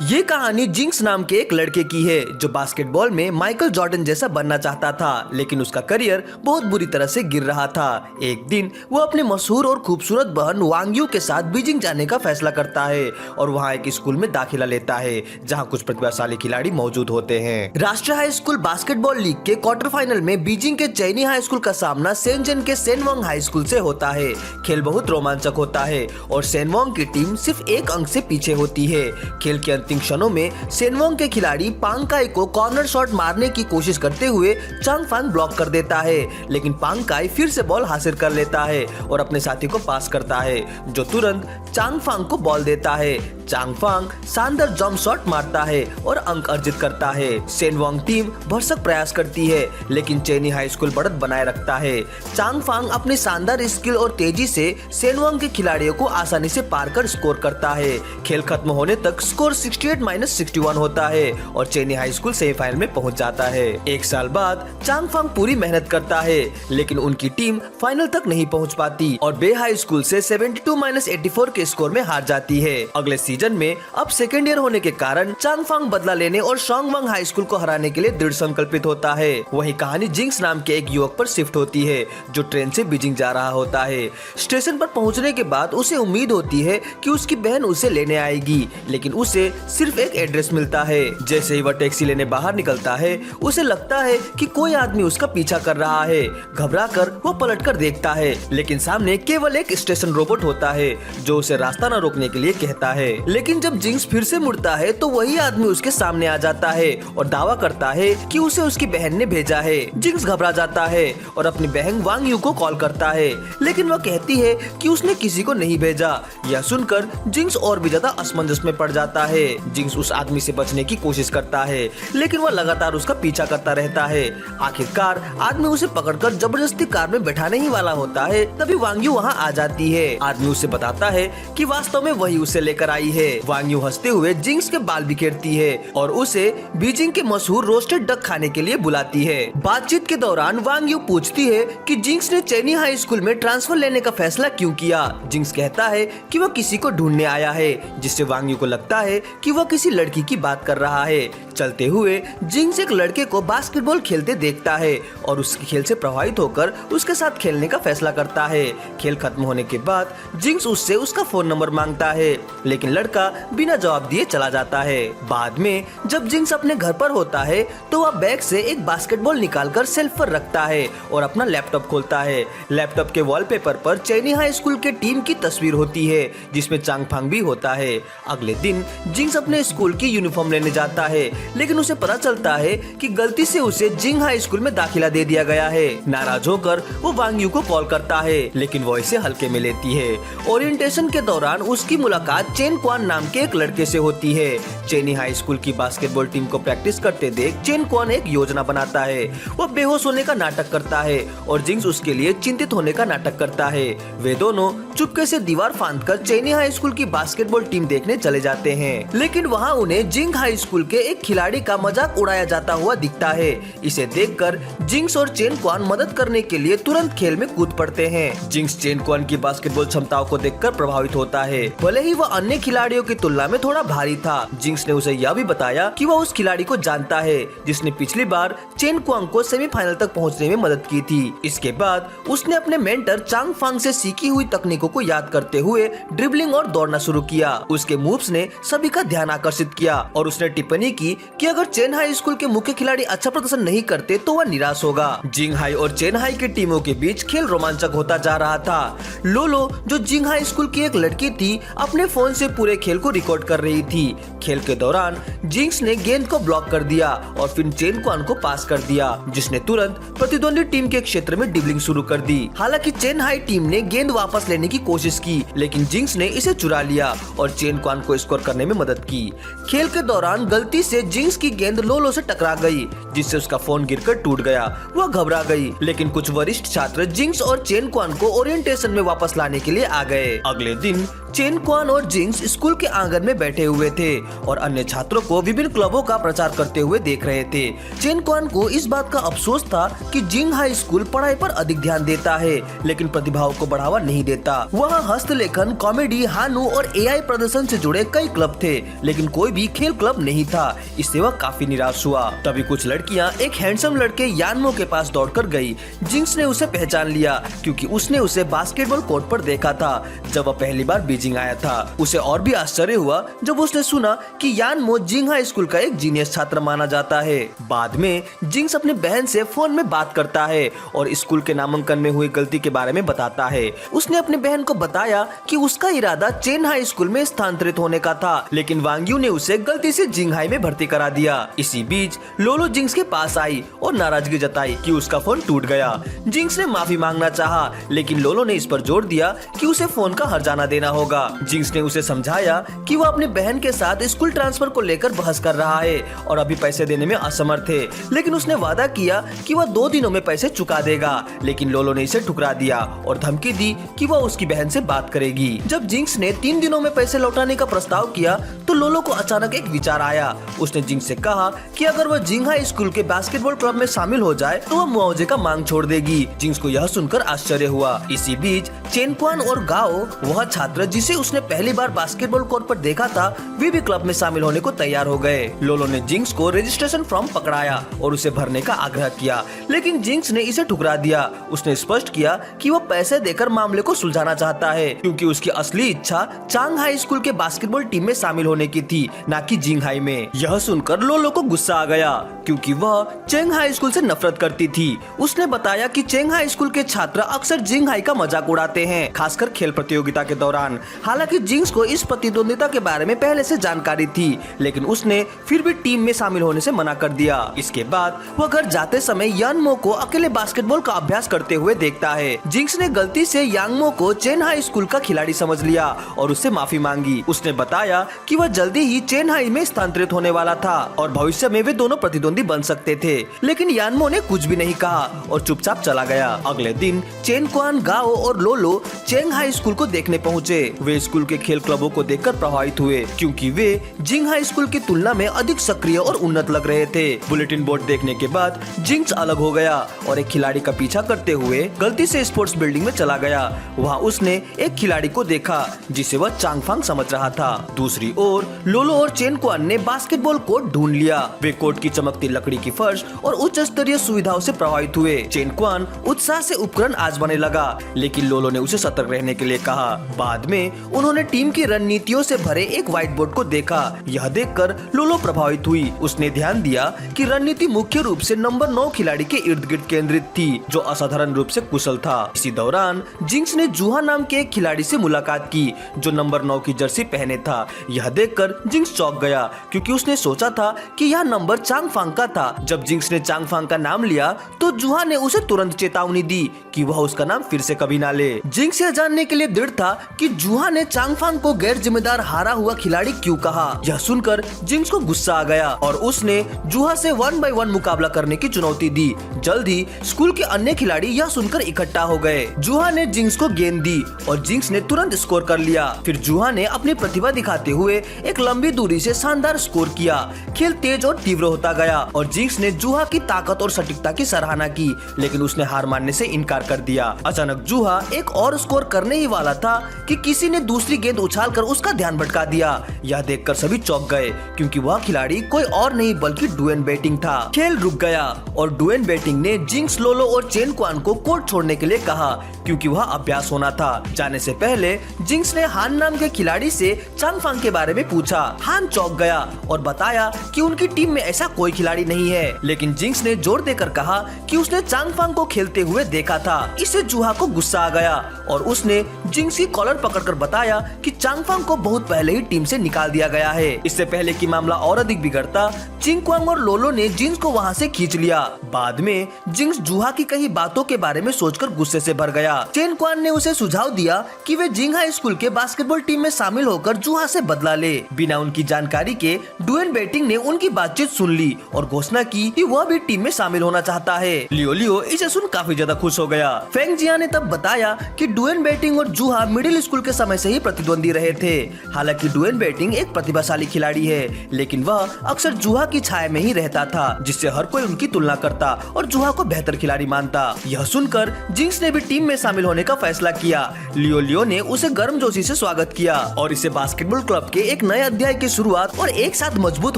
ये कहानी जिंक्स नाम के एक लड़के की है जो बास्केटबॉल में माइकल जॉर्डन जैसा बनना चाहता था, लेकिन उसका करियर बहुत बुरी तरह से गिर रहा था। एक दिन वो अपने मशहूर और खूबसूरत बहन वांग यू के साथ बीजिंग जाने का फैसला करता है और वहाँ एक स्कूल में दाखिला लेता है जहाँ कुछ प्रतिभाशाली खिलाड़ी मौजूद होते हैं। राष्ट्रीय हाई स्कूल बास्केटबॉल लीग के क्वार्टर फाइनल में बीजिंग के चैनी हाई स्कूल का सामना शेनजेन के सेनवोंग हाई स्कूल से होता है। खेल बहुत रोमांचक होता है और सेनवोंग की टीम सिर्फ एक अंक से पीछे होती है। खेल के अंतिम क्षणों में सेनवोंग के खिलाड़ी पांग काई को कॉर्नर शॉट मारने की कोशिश करते हुए चांग फांग ब्लॉक कर देता है, लेकिन पांग काई फिर से बॉल हासिल कर लेता है और अपने साथी को पास करता है जो तुरंत चांग फांग को बॉल देता है। चांग फांग शानदार जंप शॉट मारता है और अंक अर्जित करता है। सेनवोंग टीम भरसक प्रयास करती है लेकिन चेनी हाई स्कूल बढ़त बनाए रखता है। चांग फांग अपनी शानदार स्किल और तेजी से सेनवोंग के खिलाड़ियों को आसानी से पार कर स्कोर करता है। खेल खत्म होने तक स्कोर 68-61 होता है और चेनी हाई स्कूल सेमीफाइनल में पहुंच जाता है। एक साल बाद चांग फांग पूरी मेहनत करता है लेकिन उनकी टीम फाइनल तक नहीं पहुंच पाती और बे हाई स्कूल से 72-84 के स्कोर में हार जाती है। अगले सीजन में अब सेकेंड ईयर होने के कारण चांग फांग बदला लेने और शोंगवांग हाई स्कूल को हराने के लिए दृढ़ संकल्पित होता है। वही कहानी जिंक्स नाम के एक युवक पर शिफ्ट होती है जो ट्रेन से बीजिंग जा रहा होता है। स्टेशन पर पहुंचने के बाद उसे उम्मीद होती है कि उसकी बहन उसे लेने आएगी, लेकिन उसे सिर्फ एक एड्रेस मिलता है। जैसे ही वह टैक्सी लेने बाहर निकलता है उसे लगता है कि कोई आदमी उसका पीछा कर रहा है। घबराकर वो पलटकर देखता है लेकिन सामने केवल एक स्टेशन रोबोट होता है जो उसे रास्ता न रोकने के लिए कहता है। लेकिन जब जिंक्स फिर से मुड़ता है तो वही आदमी उसके सामने आ जाता है और दावा करता है कि उसे उसकी बहन ने भेजा है। जिंक्स घबरा जाता है और अपनी बहन वांग यू को कॉल करता है, लेकिन वह कहती है कि उसने किसी को नहीं भेजा। यह सुनकर जिंक्स और भी ज्यादा असमंजस में पड़ जाता है। जिंक्स उस आदमी से बचने की कोशिश करता है लेकिन वह लगातार उसका पीछा करता रहता है। आखिरकार आदमी उसे पकड़कर जबरदस्ती कार में बैठाने ही वाला होता है, तभी वांग यू वहाँ आ जाती है। आदमी उसे बताता है कि वास्तव में वही उसे लेकर आई है। वांग यू हंसते हुए जिंक्स के बाल बिखेरती है और उसे बीजिंग के मशहूर रोस्टेड डक खाने के लिए बुलाती है। बातचीत के दौरान वांग यू पूछती है कि जिंक्स ने चेनी हाई स्कूल में ट्रांसफर लेने का फैसला क्यों किया। जिंक्स कहता है कि वह किसी को ढूंढने आया है, जिससे वांग यू को लगता है कि वह किसी लड़की की बात कर रहा है। चलते हुए जिंक्स एक लड़के को बास्केटबॉल खेलते देखता है और उसके खेल से प्रभावित होकर उसके साथ खेलने का फैसला करता है। खेल खत्म होने के बाद जिंक्स उससे उसका फोन नंबर मांगता है, लेकिन लड़का बिना जवाब दिए चला जाता है। बाद में जब जिंक्स अपने घर पर होता है तो वह बैग से एक बास्केटबॉल निकालकर शेल्फ पर रखता है और अपना लैपटॉप खोलता है। लैपटॉप के वॉलपेपर पर चेनी हाई स्कूल के टीम की तस्वीर होती है जिसमें चांग फांग भी होता है। अगले दिन जिंक्स अपने स्कूल की यूनिफॉर्म लेने जाता है, लेकिन उसे पता चलता है कि गलती से उसे जिंग हाई स्कूल में दाखिला दे दिया गया है। नाराज होकर वो वांग यू को कॉल करता है, लेकिन वो इसे हल्के में लेती है। ओरिएंटेशन के दौरान उसकी मुलाकात चेन क्वान नाम के एक लड़के से होती है। चेनी हाई स्कूल की बास्केटबॉल टीम को प्रैक्टिस करते देख चेन क्वान एक योजना बनाता है। वो बेहोश होने का नाटक करता है और जिंक्स उसके लिए चिंतित होने का नाटक करता है। वे दोनों चुपके से दीवार फांदकर चेनी हाई स्कूल की बास्केटबॉल टीम देखने चले जाते हैं, लेकिन वहाँ उन्हें जिंग हाई स्कूल के एक खिलाड़ी का मजाक उड़ाया जाता हुआ दिखता है। इसे देखकर जिंक्स और चेन क्वान मदद करने के लिए तुरंत खेल में कूद पड़ते हैं। जिंक्स चेन क्वान की बास्केटबॉल क्षमताओं को देखकर प्रभावित होता है। भले ही वह अन्य खिलाड़ियों की तुलना में थोड़ा भारी था, जिंक्स ने उसे यह भी बताया कि वह उस खिलाड़ी को जानता है जिसने पिछली बार चेन क्वान को सेमीफाइनल तक पहुंचने में मदद की थी। इसके बाद उसने अपने मेंटर चांग फांग से सीखी हुई तकनीकों को याद करते हुए ड्रिबलिंग और दौड़ना शुरू किया। उसके मूव्स ने सभी का ध्यान आकर्षित किया और उसने टिप्पणी की कि अगर चेन हाई स्कूल के मुख्य खिलाड़ी अच्छा प्रदर्शन नहीं करते तो वह निराश होगा। जिंग हाई और चेन हाई की टीमों के बीच खेल रोमांचक होता जा रहा था। लोलो, जो जिंग हाई स्कूल की एक लड़की थी, अपने फोन से पूरे खेल को रिकॉर्ड कर रही थी। खेल के दौरान जिंक्स ने गेंद को ब्लॉक कर दिया और फिर चेन क्वान को पास कर दिया, जिसने तुरंत प्रतिद्वंदी टीम के क्षेत्र में ड्रिबलिंग शुरू कर दी। हालांकि चेन हाई टीम ने गेंद वापस लेने की कोशिश की, लेकिन जिंक्स ने इसे चुरा लिया और चेन क्वान को स्कोर करने में मदद की। खेल के दौरान गलती से जिंक्स की गेंद लोलो से टकरा गई, जिससे उसका फोन गिरकर टूट गया। वह घबरा गई, लेकिन कुछ वरिष्ठ छात्र जिंक्स और चेन क्वान को ओरिएंटेशन में वापस लाने के लिए आ गए। अगले दिन चेन क्वान और जिंक्स स्कूल के आंगन में बैठे हुए थे और अन्य छात्रों को विभिन्न क्लबों का प्रचार करते हुए देख रहे थे। चेन क्वान को इस बात का अफसोस था कि जिंग हाई स्कूल पढ़ाई पर अधिक ध्यान देता है लेकिन प्रतिभाओं को बढ़ावा नहीं देता। वहाँ हस्तलेखन, कॉमेडी, हानु और एआई प्रदर्शन से जुड़े कई क्लब थे लेकिन कोई भी खेल क्लब नहीं था। इससे वह काफी निराश हुआ। तभी कुछ लड़कियाँ एक हैंडसम लड़के यानमो के पास दौड़कर गई। जिंक्स ने उसे पहचान लिया क्योंकि उसने उसे बास्केटबॉल कोर्ट पर देखा था जब वह पहली बार बीजिंग आया था। उसे और भी आश्चर्य हुआ जब उसने सुना कि यानमो जिंग हाई स्कूल का एक जीनियस छात्र माना जाता है। बाद में जिंक्स अपनी बहन से फोन में बात करता है और स्कूल के नामांकन में हुई गलती के बारे में बताता है। उसने अपनी बहन को बताया कि उसका इरादा चेन हाई स्कूल में स्थानांतरित होने का था लेकिन वांग्यू ने उसे गलती से जिंग हाई में भर्ती करा दिया। इसी बीच लोलो जिंक्स के पास आई और नाराजगी जताई कि उसका फोन टूट गया। जिंक्स ने माफी मांगना चाहा लेकिन लोलो ने इस पर जोर दिया कि उसे फोन का हर्जाना देना होगा। जिंक्स ने उसे समझाया कि वो अपनी बहन के साथ स्कूल ट्रांसफर को लेकर बहस कर रहा है और अभी पैसे देने में असमर्थ है, लेकिन उसने वादा किया कि वह 2 दिनों में पैसे चुका देगा। लेकिन लोलो ने इसे ठुकरा दिया और धमकी दी कि वह उसकी बहन से बात करेगी। जब जिंक्स ने 3 दिनों में पैसे लौटाने का प्रस्ताव किया तो लोलो को अचानक एक विचार आया। उसने जिंक्स से कहा कि अगर वह जिंग हाई स्कूल के बास्केटबॉल क्लब में शामिल हो जाए तो वह मुआवजे का मांग छोड़ देगी। जिंक्स को यह सुनकर आश्चर्य हुआ। इसी बीच चेन क्वान और गाओ, वह छात्र जिसे उसने पहली बार बास्केटबॉल कोर्ट पर देखा था, वे भी क्लब में शामिल होने को तैयार हो गए। लोलो ने जिंक्स को रजिस्ट्रेशन फॉर्म पकड़ाया और उसे भरने का आग्रह किया लेकिन जिंक्स ने इसे ठुकरा दिया। उसने स्पष्ट किया कि वो पैसे देकर मामले को सुलझाना चाहता है क्योंकि उसकी असली इच्छा चांग हाई स्कूल के बास्केटबॉल टीम में शामिल होने की थी, न कि जिंग हाई में। यह सुनकर लोलो को गुस्सा आ गया क्योंकि वह चेंग हाई स्कूल से नफरत करती थी। उसने बताया कि चेंग हाई स्कूल के छात्र अक्सर जिंग हाई का मजाक उड़ाते हैं, खासकर खेल प्रतियोगिता के दौरान। हालांकि जिंक्स को इस प्रतिद्वंदिता के बारे में पहले से जानकारी थी लेकिन उसने फिर भी टीम में शामिल होने से मना कर दिया। इसके बाद वह घर जाते समय यानमो को अकेले बास्केटबॉल का अभ्यास करते हुए देखता है। जिंक्स ने गलती से यांगमो को चेन हाई स्कूल का खिलाड़ी समझ लिया और उससे माफी मांगी। उसने बताया कि वह जल्दी ही चेन हाई में स्थानांतरित होने वाला था और भविष्य में वे दोनों प्रतिद्वंदी बन सकते थे, लेकिन यानमो ने कुछ भी नहीं कहा और चुपचाप चला गया। अगले दिन चेन क्वान, गाओ और लोलो चेंग हाई स्कूल को देखने पहुँचे। वे स्कूल के खेल क्लबों को देखकर प्रभावित हुए क्योंकि वे जिंग हाई स्कूल की तुलना में अधिक सक्रिय और उन्नत लग रहे थे। बुलेटिन बोर्ड देखने के बाद जिंक्स अलग हो गया और एक खिलाड़ी का पीछा करते हुए गलती से स्पोर्ट्स बिल्डिंग में चला गया। वहाँ उसने एक खिलाड़ी को देखा जिसे वह चांगफांग समझ रहा था। दूसरी ओर लोलो और चेन क्वान ने बास्केटबॉल कोर्ट ढूंढ लिया। वे कोर्ट की चमकती लकड़ी की फर्श और उच्च स्तरीय सुविधाओं से प्रभावित हुए। चेन क्वान उत्साह से उपकरण आजमाने लगा लेकिन लोलो ने उसे सतर्क रहने के लिए कहा। बाद में उन्होंने टीम की रणनीतियों से भरे एक व्हाइट बोर्ड को देखा। यह देखकर लोलो प्रभावित हुई। उसने ध्यान दिया कि रणनीति मुख्य रूप से नंबर 9 खिलाड़ी के इर्द गिर्द केंद्रित थी जो असाधारण रूप से कुशल था। इसी दौरान जिंक्स ने जूहा नाम के एक खिलाड़ी से मुलाकात की जो नंबर 9 की जर्सी पहने था। यह देखकर जिंक्स चौंक गया क्योंकि उसने सोचा था कि यह नंबर चांगफांग का था। जब जिंक्स ने चांगफांग का नाम लिया तो जूहा ने उसे तुरंत चेतावनी दी कि वह उसका नाम फिर से कभी ना ले। जिंक्स यह जानने के लिए दृढ़ था कि जूहा ने चांगफांग को गैर जिम्मेदार हारा हुआ खिलाड़ी क्यों कहा। यह सुनकर जिंक्स को गुस्सा आ गया और उसने जूहा से 1 by 1 मुकाबला करने की चुनौती दी। जल्द ही स्कूल के अन्य खिलाड़ी यह सुनकर इकट्ठा हो गए। जूहा ने जिंक्स को गेंद दी और जिंक्स ने तुरंत स्कोर कर लिया। फिर जूहा ने अपनी प्रतिभा दिखाते हुए एक लंबी दूरी से शानदार स्कोर किया। खेल तेज और तीव्र होता गया और जिंक्स ने जूहा की ताकत और सटीकता की सराहना की लेकिन उसने हार मानने से इनकार कर दिया। अचानक जूहा एक और स्कोर करने ही वाला था कि किसी ने दूसरी गेंद उछालकर उसका ध्यान भटका दिया। यह देखकर सभी चौंक गए क्योंकि वह खिलाड़ी कोई और नहीं बल्कि डुएन बेटिंग था। खेल रुक गया और डुएन बेटिंग ने जिंक्स, लोलो और चेन क्वान को कोर्ट छोड़ने के लिए कहा क्योंकि वह अभ्यास होना था। जाने से पहले जिंक्स ने हान नाम के खिलाड़ी से चांगफांग के बारे में पूछा। हान चौंक गया और बताया कि उनकी टीम में ऐसा कोई खिलाड़ी नहीं है, लेकिन जिंक्स ने जोर देकर कहा कि उसने चांगफांग को खेलते हुए देखा था। इससे जूहा को गुस्सा आ गया और उसने जिंक्स की कॉलर पकड़कर बताया कि चांगफांग को बहुत पहले ही टीम से निकाल दिया गया है। इससे पहले कि मामला और अधिक बिगड़ता, चिंग क्वांग और लोलो ने जिंक्स को वहां से खींच लिया। बाद में जिंक्स जूहा की कही बातों के बारे में सोचकर गुस्से से भर गया। चेन क्वान ने उसे सुझाव दिया कि वे जिंग हाई स्कूल के बास्केटबॉल टीम में शामिल होकर जूहा से बदला ले। बिना उनकी जानकारी के डुएन बेटिंग ने उनकी बातचीत सुन ली और घोषणा की कि वह भी टीम में शामिल होना चाहता है। लियो लियो इसे सुन काफी ज्यादा खुश हो गया। फेंग जिया ने तब बताया कि डुएन बेटिंग और जूहा मिडिल स्कूल के समय से ही प्रतिद्वंदी रहे थे। हालांकि डुएन बेटिंग एक प्रतिभाशाली खिलाड़ी है, लेकिन वह अक्सर जूहा की छाया में ही रहता था, जिससे हर कोई उनकी तुलना करता और जूहा को बेहतर खिलाड़ी मानता। यह सुनकर जिंक्स ने भी टीम में शामिल होने का फैसला किया। लियो ने उसे गर्मजोशी से स्वागत किया और इसे बास्केटबॉल क्लब के एक नए अध्याय की शुरुआत और एक साथ मजबूत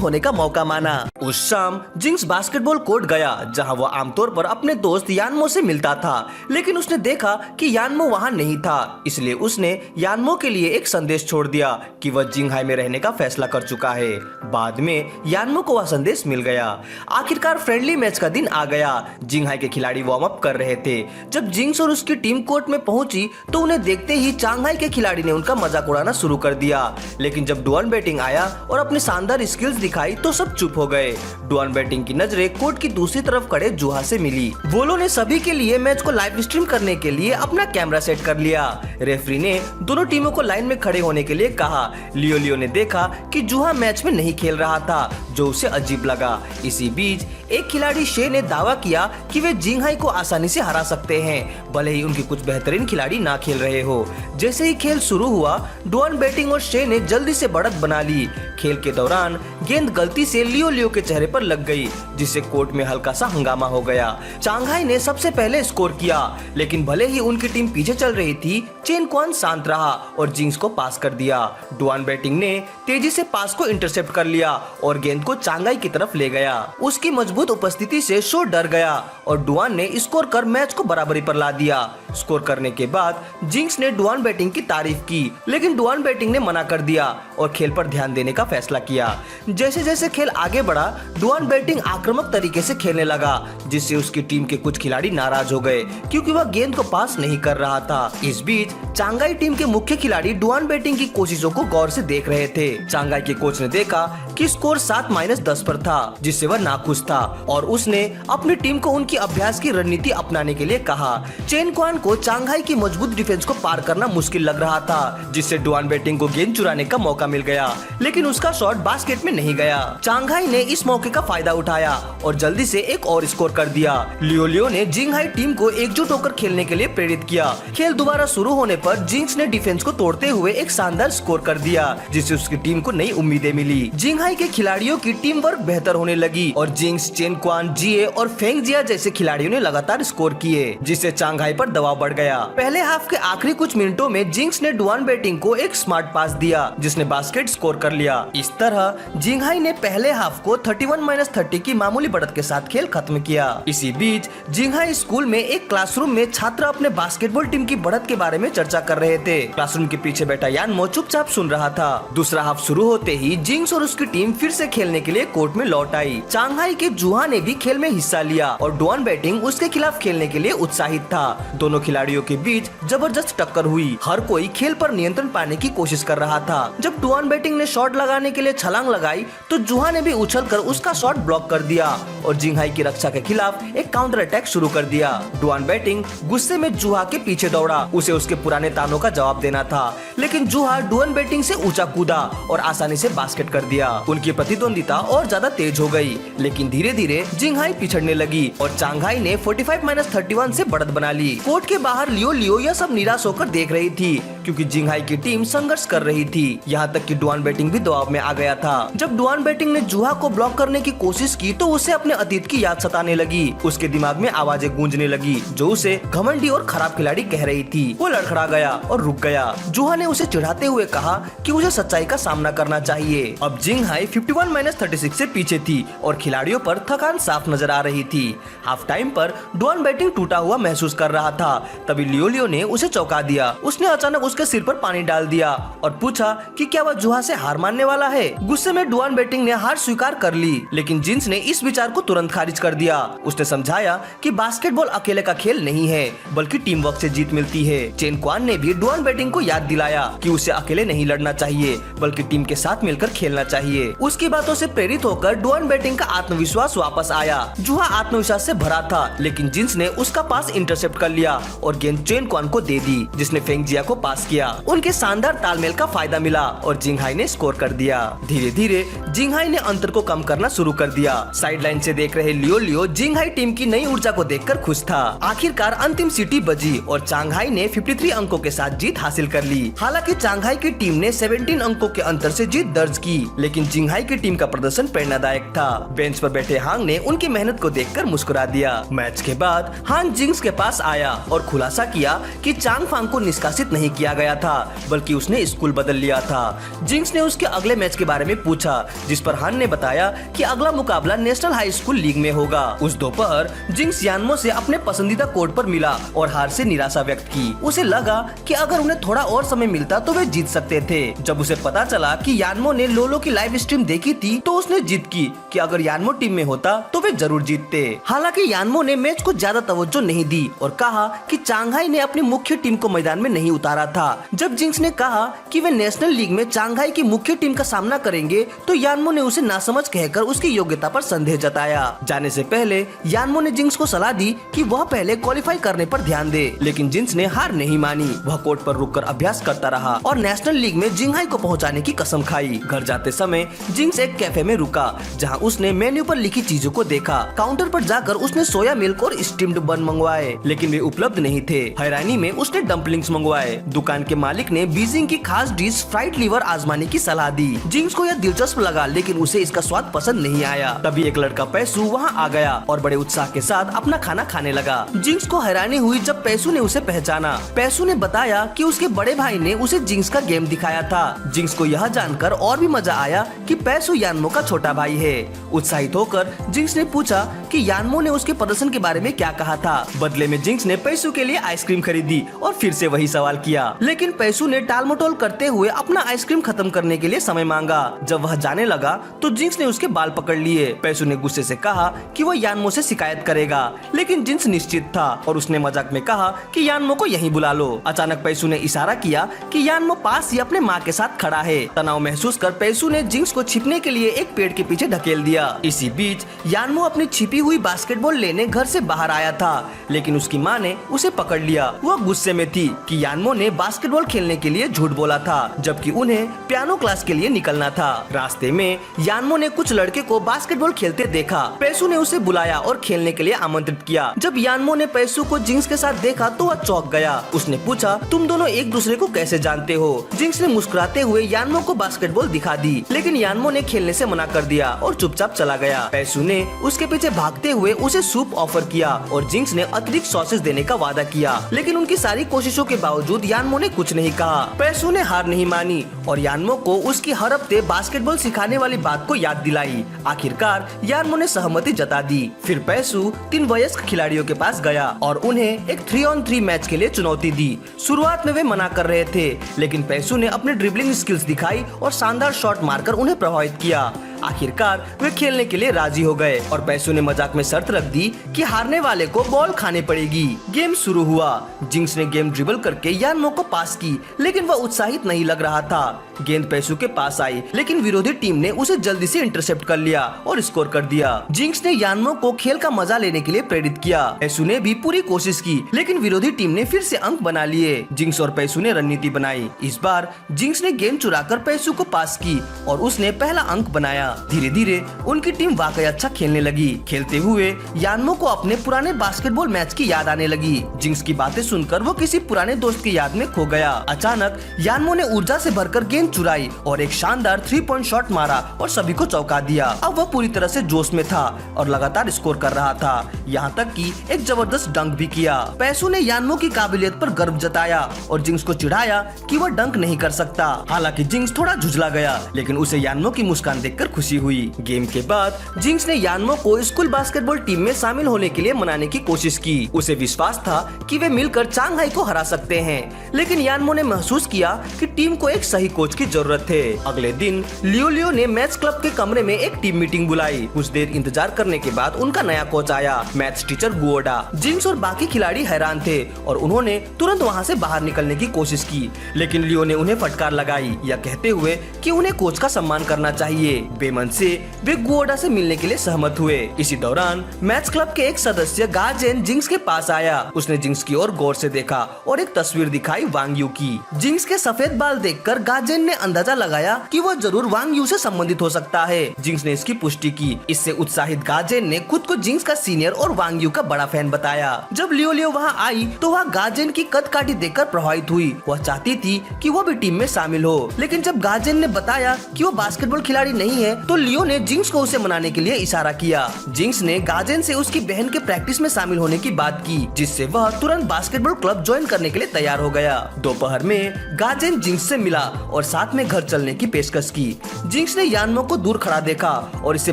होने का मौका माना। उस शाम जिंक्स बास्केटबॉल कोर्ट गया, जहां वह आमतौर पर अपने दोस्त यानमो से मिलता था, लेकिन उसने देखा कि यानमो वहां नहीं था, इसलिए उसने यानमो के लिए एक संदेश छोड़ दिया कि वह जिंगहाई में रहने का फैसला कर चुका है। बाद में यानमो को वह संदेश मिल गया। आखिरकार फ्रेंडली मैच का दिन आ गया। जिंगहाई के खिलाड़ी वार्म अप कर रहे थे। जब जिंक्स और उसकी टीम कोर्ट में पहुंची तो उन्हें देखते ही चांगहाई के खिलाड़ी ने उनका मजाक उड़ाना शुरू कर दिया। लेकिन जब डुआन बेटिंग आया और अपनी शानदार स्किल्स दिखाई तो सब चुप हो गए। डुआन बेटिंग की नजरें कोर्ट की दूसरी तरफ खड़े जूहा से मिली। वोलो ने सभी के लिए मैच को लाइव स्ट्रीम करने के लिए अपना कैमरा सेट कर लिया। रेफरी ने दोनों टीमों को लाइन में खड़े होने के लिए कहा। लियो ने देखा कि जूहा मैच में नहीं खेल रहा था, जो उसे अजीब लगा। इसी बीच एक खिलाड़ी शे ने दावा किया कि वे जिंगहाई को आसानी से हरा सकते हैं, भले ही उनके कुछ बेहतरीन खिलाड़ी ना खेल रहे हो। जैसे ही खेल शुरू हुआ, डुआन बेटिंग और शे ने जल्दी से बढ़त बना ली। खेल के दौरान गेंद गलती से लियो के चेहरे पर लग गई, जिससे कोर्ट में हल्का सा हंगामा हो गया। चांगहाई ने सबसे पहले स्कोर किया, लेकिन भले ही उनकी टीम पीछे चल रही थी, चेन क्वान शांत रहा और जिंक्स को पास कर दिया। डुआन बेटिंग ने तेजी से पास को इंटरसेप्ट कर लिया और गेंद को चांगहाई की तरफ ले गया। उसकी मजबूत उपस्थिति से शो डर गया और डुआन ने स्कोर कर मैच को बराबरी पर ला दिया। स्कोर करने के बाद जिंक्स ने डुआन बेटिंग की तारीफ की, लेकिन डुआन बेटिंग ने मना कर दिया और खेल पर ध्यान देने का फैसला किया। जैसे जैसे खेल आगे बढ़ा, डुआन बेटिंग आक्रामक तरीके से खेलने लगा, जिससे उसकी टीम के कुछ खिलाड़ी नाराज हो गए क्योंकि वह गेंद को पास नहीं कर रहा था। इस बीच चांगहाई टीम के मुख्य खिलाड़ी डुआन बेटिंग की कोशिशों को गौर से देख रहे थे। चांगहाई के कोच ने देखा कि स्कोर 7-10 पर था, जिससे वह नाखुश था और उसने अपनी टीम को उनकी अभ्यास की रणनीति अपनाने के लिए कहा। चेन क्वान को चांगहाई की मजबूत डिफेंस को पार करना मुश्किल लग रहा था, जिससे डुआन बेटिंग को गेंद चुराने का मौका मिल गया, लेकिन उसका शॉट बास्केट में नहीं गया। चांगहाई ने इस मौके का फायदा उठाया और जल्दी से एक और स्कोर कर दिया। लियो ने जिंगहाई टीम को एकजुट होकर खेलने के लिए प्रेरित किया। खेल दोबारा शुरू होने पर जिंक्स ने डिफेंस को तोड़ते हुए एक शानदार स्कोर कर दिया, जिससे उसकी टीम को नई उम्मीदें मिली। जिंगहाई के खिलाड़ियों की टीम वर्क बेहतर होने लगी और जिंक्स, चेन क्वान, जीए और फेंग जिया जैसे खिलाड़ियों ने लगातार स्कोर किए, जिससे चांगहाई पर दबाव बढ़ गया। पहले हाफ के आखिरी कुछ मिनटों में जिंक्स ने डुआन बेटिंग को एक स्मार्ट पास दिया, जिसने बास्केट स्कोर कर लिया। इस तरह जिंगहाई ने पहले हाफ को 31-30 की मामूली बढ़त के साथ खेल खत्म किया। इसी बीच जिंगहाई स्कूल में एक क्लासरूम में छात्र अपने बास्केटबॉल टीम की बढ़त के बारे में चर्चा कर रहे थे। क्लासरूम के पीछे बैठा यानमो चुपचाप सुन रहा था। दूसरा हाफ शुरू होते ही जिंक्स और उसकी टीम फिर से खेलने के लिए कोर्ट में लौट आई। चांगहाई के जूहा ने भी खेल में हिस्सा लिया और डुआन बेटिंग उसके खिलाफ खेलने के लिए उत्साहित था। दोनों खिलाड़ियों के बीच जबरदस्त टक्कर हुई। हर कोई खेल पर नियंत्रण पाने की कोशिश कर रहा था। जब डुआन बेटिंग ने शॉट लगाने के लिए छलांग लगाई तो जूहा ने भी उछलकर उसका शॉट ब्लॉक कर दिया और जिंगहाई की रक्षा के खिलाफ एक काउंटर अटैक शुरू कर दिया। डुआन बेटिंग गुस्से में जूहा के पीछे दौड़ा। उसे उसके पुराने तानों का जवाब देना था, लेकिन जूहा डुआन बेटिंग से ऊंचा कूदा और आसानी से बास्केट कर दिया। उनकी प्रतिद्वंदिता और ज्यादा तेज हो गई, लेकिन धीरे धीरे जिंगहाई पिछड़ने लगी और चांगहाई ने 45-31 से बढ़त बना ली। कोर्ट के बाहर लियो यह सब निराश होकर देख रही थी, क्योंकि जिंगहाई की टीम संघर्ष कर रही थी। यहाँ तक कि डुआन बेटिंग भी दबाव में आ गया था। जब डुआन बेटिंग ने जूहा को ब्लॉक करने की कोशिश की तो उसे अपने अतीत की याद सताने लगी। उसके दिमाग में आवाजें गूंजने लगी जो उसे घमंडी और खराब खिलाड़ी कह रही थी। वो लड़खड़ा गया और रुक गया। जूहा ने उसे चिढ़ाते हुए कहा कि उसे सच्चाई का सामना करना चाहिए। अब जिंगहाई 51-36 से पीछे थी और खिलाड़ियों पर थकान साफ नजर आ रही थी। हाफ टाइम पर डुआन बेटिंग टूटा हुआ महसूस कर रहा था। तभी लियो ने उसे चौंका दिया। उसने अचानक उसके सिर पर पानी डाल दिया और पूछा कि क्या वह जूहा से हार मानने वाला है। गुस्से में डुआन बेटिंग ने हार स्वीकार कर ली, लेकिन जिंक्स ने इस विचार को तुरंत खारिज कर दिया। उसने समझाया कि बास्केटबॉल अकेले का खेल नहीं है, बल्कि टीम वर्क से जीत मिलती है। चेन क्वान ने भी डुआन बेटिंग को याद दिलाया कि उसे अकेले नहीं लड़ना चाहिए, बल्कि टीम के साथ मिलकर खेलना चाहिए। उसकी बातों से प्रेरित होकर डुआन बैटिंग का आत्मविश्वास वापस आया। जुहा आत्मविश्वास से भरा था, लेकिन जिंक्स ने उसका पास इंटरसेप्ट कर लिया और गेंद चेन क्वान को दे दी, जिसने फेंग जिया को पास किया। उनके शानदार तालमेल का फायदा मिला और जिंगहाई ने स्कोर कर दिया। धीरे धीरे जिंगहाई ने अंतर को कम करना शुरू कर दिया। साइडलाइन से देख रहे लियो जिंगहाई टीम की नई ऊर्जा को देखकर खुश था। आखिरकार अंतिम सीटी बजी और चांगहाई ने 53 अंकों के साथ जीत हासिल कर ली। हालांकि चांगहाई की टीम ने 17 अंकों के अंतर से जीत दर्ज की, लेकिन जिंगहाई की टीम का प्रदर्शन प्रेरणादायक था। बेंच पर बैठे हांग ने उनकी मेहनत को देखकर मुस्कुरा दिया। मैच के बाद हांग जिंक्स के पास आया और खुलासा किया कि चांग फांग को निष्कासित नहीं किया गया था, बल्कि उसने स्कूल बदल लिया था। जिंक्स ने उसके अगले मैच के बारे में पूछा, जिस पर हान ने बताया कि अगला मुकाबला नेशनल हाई स्कूल लीग में होगा। उस दोपहर जिंक्स यानमो से अपने पसंदीदा कोर्ट पर मिला और हार से निराशा व्यक्त की। उसे लगा कि अगर उन्हें थोड़ा और समय मिलता तो वे जीत सकते थे। जब उसे पता चला कि यानमो ने लोलो की लाइव स्ट्रीम देखी थी, तो उसने जिद की कि अगर यानमो टीम में होता तो वे जरूर जीतते। हालांकि यानमो ने मैच को ज्यादा तवज्जो नहीं दी और कहा कि चांगहाई ने अपनी मुख्य टीम को मैदान में नहीं उतारा था। जब जिंक्स ने कहा कि वे नेशनल लीग में चांगहाई की मुख्य टीम का सामना करेंगे, तो यानमो ने उसे नासमझ कहकर उसकी योग्यता पर संदेह जताया। जाने से पहले यानमो ने जिंक्स को सलाह दी कि वह पहले क्वालिफाई करने पर ध्यान दे, लेकिन जिंक्स ने हार नहीं मानी। वह कोर्ट पर रुककर अभ्यास करता रहा और नेशनल लीग में जिंगहाई को पहुंचाने की कसम खाई। घर जाते समय जिंक्स एक कैफे में रुका, जहां उसने मेन्यू पर लिखी चीजों को देखा। काउंटर पर जाकर उसने सोया मिल्क और स्टीम्ड बन मंगवाए, लेकिन वे उपलब्ध नहीं थे। हैरानी में उसने डम्पलिंग्स मंगवाए। दुकान के मालिक ने बीजिंग की खास डिश फ्राइड लीवर आजमाने की सलाह दी। जिंक्स को यह दिलचस्प लगा, लेकिन उसे इसका स्वाद पसंद नहीं आया। तभी एक लड़का पैसू वहाँ आ गया और बड़े उत्साह के साथ अपना खाना खाने लगा। जिंक्स को हैरानी हुई जब पैसू ने उसे पहचाना। पैसू ने बताया कि उसके बड़े भाई ने उसे जिंक्स का गेम दिखाया था। जिंक्स को यह जानकर और भी मजा आया कि पैसू यानमो का छोटा भाई है। उत्साहित होकर जिंक्स ने पूछा कि यानमो ने उसके प्रदर्शन के बारे में क्या कहा था। बदले में जिंक्स ने पैसू के लिए आइसक्रीम खरीदी और फिर से वही सवाल किया, लेकिन पैसू ने टालमटोल करते हुए अपना आइसक्रीम खत्म करने के लिए समय मांगा। जब वह जाने लगा तो जिंक्स ने उसके बाल पकड़ लिए। पैसू ने गुस्से से कहा कि वह यानमो से शिकायत करेगा, लेकिन जिंक्स निश्चित था और उसने मजाक में कहा कि यानमो को यहीं बुला लो। अचानक पैसू ने इशारा किया कि यानमो पास ही अपने माँ के साथ खड़ा है। तनाव महसूस कर पैसू ने जिंक्स को छिपने के लिए एक पेड़ के पीछे ढकेल दिया। इसी बीच यानमो अपनी छिपी हुई बास्केटबॉल लेने घर से बाहर आया था, लेकिन उसकी माँ ने उसे पकड़ लिया। वह गुस्से में थी कि यानमो ने बास्केटबॉल खेलने के लिए झूठ बोला था, जबकि उन्हें पियानो क्लास के लिए निकलना था। रास्ते में यानमो ने कुछ लड़के को बास्केटबॉल खेलते देखा। पैसू ने उसे बुलाया और खेलने के लिए आमंत्रित किया। जब यानमो ने पैसू को जिंक्स के साथ देखा तो वह चौंक गया। उसने पूछा, तुम दोनों एक दूसरे को कैसे जानते हो? जिंक्स ने मुस्कुराते हुए यानमो को बास्केटबॉल दिखा दी, लेकिन यानमो ने खेलने से मना कर दिया और चुपचाप चला गया। पैसू ने उसके पीछे भागते हुए उसे सूप ऑफर किया और जिंक्स ने अतिरिक्त सॉसेस देने का वादा किया, लेकिन उनकी सारी कोशिशों के बावजूद यानमो ने कुछ नहीं कहा। पैसू ने हार नहीं मानी और यानमो को उसकी हर हफ्ते बास्केटबॉल सिखाने वाली बात को याद दिलाई। आखिरकार यानमो ने सहमति जता दी। फिर पैसू 3 वयस्क खिलाड़ियों के पास गया और उन्हें एक 3-on-3 मैच के लिए चुनौती दी। शुरुआत में वे मना कर रहे थे, लेकिन पैसू ने अपने ड्रिबलिंग स्किल्स दिखाई और शानदार शॉट मारकर उन्हें प्रभावित किया। आखिरकार वे खेलने के लिए राजी हो गए और पैसू ने मजाक में शर्त रख दी कि हारने वाले को बॉल खानी पड़ेगी। गेम शुरू हुआ। जिंक्स ने गेम ड्रिबल करके यानमो को पास की, लेकिन वह उत्साहित नहीं लग रहा था। गेंद पैसू के पास आई, लेकिन विरोधी टीम ने उसे जल्दी से इंटरसेप्ट कर लिया और स्कोर कर दिया। जिंक्स ने यानमो को खेल का मजा लेने के लिए प्रेरित किया। पैसू ने भी पूरी कोशिश की, लेकिन विरोधी टीम ने फिर से अंक बना लिए। जिंक्स और पैसू ने रणनीति बनाई। इस बार जिंक्स ने गेंद चुराकर पैसू को पास की और उसने पहला अंक बनाया। धीरे धीरे उनकी टीम वाकई अच्छा खेलने लगी। खेलते हुए यानमो को अपने पुराने बास्केटबॉल मैच की याद आने लगी। जिंक्स की बातें सुनकर वो किसी पुराने दोस्त की याद में खो गया। अचानक यानमो ने ऊर्जा से भरकर गेंद चुराई और एक शानदार 3 पॉइंट शॉट मारा और सभी को चौंका दिया। अब वह पूरी तरह से जोश में था और लगातार स्कोर कर रहा था, यहाँ तक कि एक जबरदस्त डंक भी किया। पैसू ने यानमो की काबिलियत पर गर्व जताया और जिंक्स को चिढ़ाया कि वह डंक नहीं कर सकता। हालांकि जिंक्स थोड़ा झुझला गया, लेकिन उसे यानमो की मुस्कान देखकर खुशी हुई। गेम के बाद जिंक्स ने यानमो को स्कूल बास्केटबॉल टीम में शामिल होने के लिए मनाने की कोशिश की। उसे विश्वास था कि वे मिलकर चांगहाई को हरा सकते हैं, लेकिन यानमो ने महसूस किया कि टीम को एक सही कोच की जरूरत है। अगले दिन लियो ने मैथ्स क्लब के कमरे में एक टीम मीटिंग बुलाई। कुछ देर इंतजार करने के बाद उनका नया कोच आया, मैथ्स टीचर गुओडा। जिंक्स और बाकी खिलाड़ी हैरान थे और उन्होंने तुरंत वहाँ से बाहर निकलने की कोशिश की, लेकिन लियो ने उन्हें फटकार लगाई, यह कहते हुए कि उन्हें कोच का सम्मान करना चाहिए। बेमन से वे गुओडा से मिलने के लिए सहमत हुए। इसी दौरान मैथ्स क्लब के एक सदस्य गाजेन जिंक्स के पास आया। उसने जिंक्स की ओर गौर से देखा और एक तस्वीर दिखाई वांग यू की। जिंक्स के सफेद बाल देखकर गाजेन ने अंदाजा लगाया कि वह जरूर वांग यू से संबंधित हो सकता है। जिंक्स ने इसकी पुष्टि की। इससे उत्साहित गाजेन ने खुद को जिंक्स का सीनियर और वांग यू का बड़ा फैन बताया। जब लियो वहाँ आई तो वह गाजेन की कद काठी देखकर प्रभावित हुई। वह चाहती थी कि वो भी टीम में शामिल हो, लेकिन जब गाजेन ने बताया कि वो बास्केटबॉल खिलाड़ी नहीं है तो लियो ने जिंक्स को उसे मनाने के लिए इशारा किया। जिंक्स ने गाजेन से उसकी बहन के प्रैक्टिस में शामिल होने की बात की, जिससे वह तुरंत बास्केटबॉल क्लब ज्वाइन करने के लिए तैयार हो गया। दोपहर में गाजेन जिंक्स से मिला और साथ में घर चलने की पेशकश की। जिंक्स ने यानमो को दूर खड़ा देखा और इसे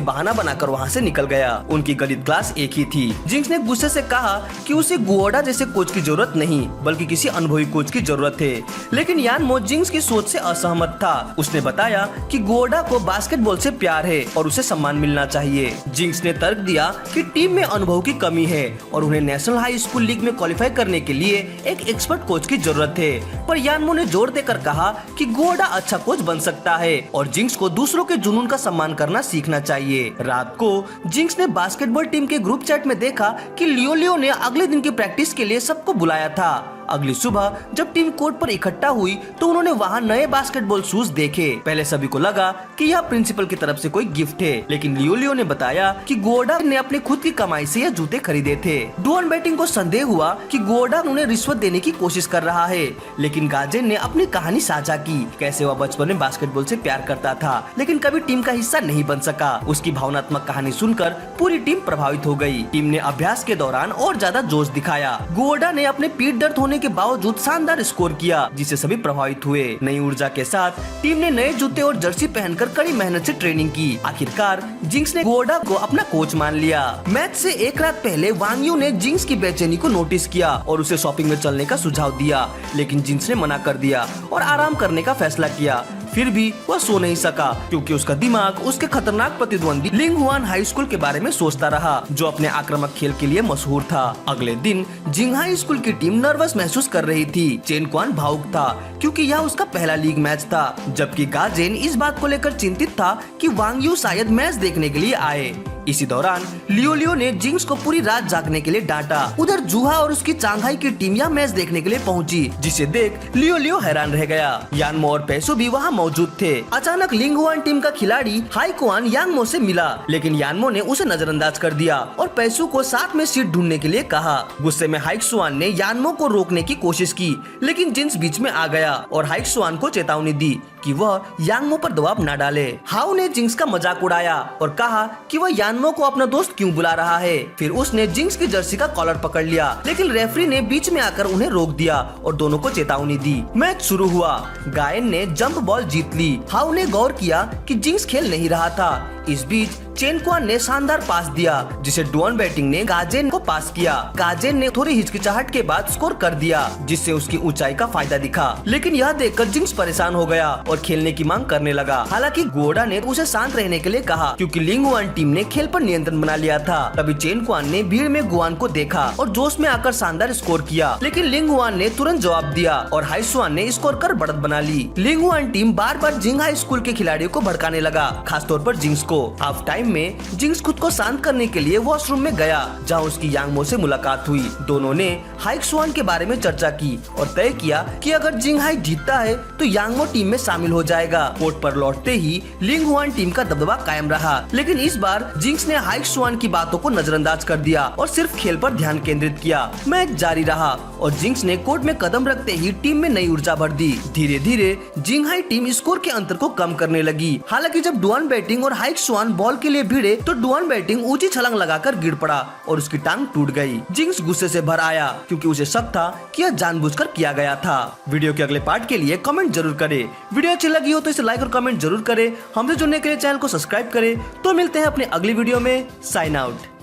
बहाना बनाकर वहाँ से निकल गया। उनकी गलित क्लास एक ही थी। जिंक्स ने गुस्से से कहा कि उसे गुओडा जैसे कोच की जरूरत नहीं, बल्कि किसी अनुभवी कोच की जरूरत है। लेकिन यानमो जिंक्स की सोच से असहमत था। उसने बताया कि गुओडा को बास्केटबॉल से प्यार है और उसे सम्मान मिलना चाहिए। जिंक्स ने तर्क दिया कि टीम में अनुभव की कमी है और उन्हें नेशनल हाई स्कूल लीग में क्वालिफाई करने के लिए एक एक्सपर्ट कोच की जरूरत है। पर यानमो ने जोर देकर कहा कि गुओडा अच्छा कोच बन सकता है और जिंक्स को दूसरों के जुनून का सम्मान करना सीखना चाहिए। रात को जिंक्स ने बास्केटबॉल टीम के ग्रुप चैट में देखा कि लियो ने अगले दिन की प्रैक्टिस के लिए सबको बुलाया था। अगली सुबह जब टीम कोर्ट पर इकट्ठा हुई तो उन्होंने वहाँ नए बास्केटबॉल शूज देखे। पहले सभी को लगा कि यह प्रिंसिपल की तरफ से कोई गिफ्ट है, लेकिन लियो ने बताया कि गुओडा ने अपनी खुद की कमाई से यह जूते खरीदे थे। डुआन बैटिंग को संदेह हुआ कि गुओडा उन्हें रिश्वत देने की कोशिश कर रहा है, लेकिन गाजेन ने अपनी कहानी साझा की, कैसे वह बचपन में बास्केटबॉल से प्यार करता था लेकिन कभी टीम का हिस्सा नहीं बन सका। उसकी भावनात्मक कहानी सुनकर पूरी टीम प्रभावित हो गई। टीम ने अभ्यास के दौरान और ज्यादा जोश दिखाया। गुओडा ने अपने पीठ दर्द होने के बावजूद शानदार स्कोर किया, जिससे सभी प्रभावित हुए। नई ऊर्जा के साथ टीम ने नए जूते और जर्सी पहनकर कड़ी मेहनत से ट्रेनिंग की। आखिरकार जिंक्स ने गुओडा को अपना कोच मान लिया। मैच से एक रात पहले वांग यू ने जिंक्स की बेचैनी को नोटिस किया और उसे शॉपिंग में चलने का सुझाव दिया, लेकिन जिंक्स ने मना कर दिया और आराम करने का फैसला किया। फिर भी वह सो नहीं सका क्योंकि उसका दिमाग उसके खतरनाक प्रतिद्वंदी लिंगहुआन हाई स्कूल के बारे में सोचता रहा, जो अपने आक्रामक खेल के लिए मशहूर था। अगले दिन जिंग हाई स्कूल की टीम नर्वस महसूस कर रही थी। चेन क्वान भावुक था क्योंकि यह उसका पहला लीग मैच था, जबकि गाजेन इस बात को लेकर चिंतित था कि वांग यू शायद मैच देखने के लिए आए। इसी दौरान लियो ने जिंक्स को पूरी रात जागने के लिए डांटा। उधर जूहा और उसकी चांगहाई की टीम यह मैच देखने के लिए पहुंची, जिसे देख लियो हैरान रह गया। यानमो और पैसो भी वहां मौजूद थे। अचानक लिंगहुआन टीम का खिलाड़ी हाईकुआन यांगमो से मिला, लेकिन यानमो ने उसे नजरअंदाज कर दिया और पैसो को साथ में सीट ढूंढने के लिए कहा। गुस्से में हाईकुआन ने यानमो को रोकने की कोशिश की, लेकिन जिंक्स बीच में आ गया और हाईकुआन को चेतावनी दी कि वह यांगमो पर दबाव न डाले। हाउ ने जिंक्स का मजाक उड़ाया और कहा कि वह यानमो को अपना दोस्त क्यों बुला रहा है। फिर उसने जिंक्स की जर्सी का कॉलर पकड़ लिया, लेकिन रेफरी ने बीच में आकर उन्हें रोक दिया और दोनों को चेतावनी दी। मैच शुरू हुआ। गायन ने जंप बॉल जीत ली। हाउ ने गौर किया कि जिंक्स खेल नहीं रहा था। इस बीच चेन क्वान ने शानदार पास दिया, जिसे डुआन बैटिंग ने गाजेन को पास किया। गाजेन ने थोड़ी हिचकिचाहट के बाद स्कोर कर दिया, जिससे उसकी ऊंचाई का फायदा दिखा, लेकिन यह देखकर जिंक्स परेशान हो गया और खेलने की मांग करने लगा। हालांकि गुओडा ने उसे शांत रहने के लिए कहा क्योंकि लिंगहुआन टीम ने खेल पर नियंत्रण बना लिया था। तभी चेन क्वान ने भीड़ में गुआन को देखा और जोश में आकर शानदार स्कोर किया, लेकिन लिंगहुआन ने तुरंत जवाब दिया और हाईसुआन ने स्कोर कर बढ़त बना ली। लिंगहुआन टीम बार बार जिंग हाई स्कूल के खिलाड़ियों को भड़काने लगा, खासतौर पर जिंक्स को। हाफ टाइम में जिंक्स खुद को शांत करने के लिए वॉशरूम में गया, जहां उसकी यांगमो से मुलाकात हुई। दोनों ने हाईकुआन के बारे में चर्चा की और तय किया कि अगर जिंग हाई जीतता है तो यांगमो टीम में शामिल हो जाएगा। कोर्ट पर लौटते ही लिंगहुआन टीम का दबदबा कायम रहा, लेकिन इस बार जिंक्स ने हाईकुआन की बातों को नजरअंदाज कर दिया और सिर्फ खेल पर ध्यान केंद्रित किया। मैच जारी रहा और जिंक्स ने कोर्ट में कदम रखते ही टीम में नई ऊर्जा भर दी। धीरे धीरे जिंग हाई टीम स्कोर के अंतर को कम करने लगी। हालांकि जब डुआन बैटिंग और हाईकुआन बॉल के लिए भिड़े तो डुआन बैटिंग ऊंची छलांग लगाकर गिर पड़ा और उसकी टांग टूट गई। जिंक्स गुस्से से भर आया क्योंकि उसे शक था कि यह जानबूझकर किया गया था। वीडियो के अगले पार्ट के लिए कमेंट जरूर करें। वीडियो अच्छी लगी हो तो इसे लाइक और कमेंट जरूर करें। हमसे जुड़ने के लिए चैनल को सब्सक्राइब करें। तो मिलते हैं अपने अगली वीडियो में। Sign out.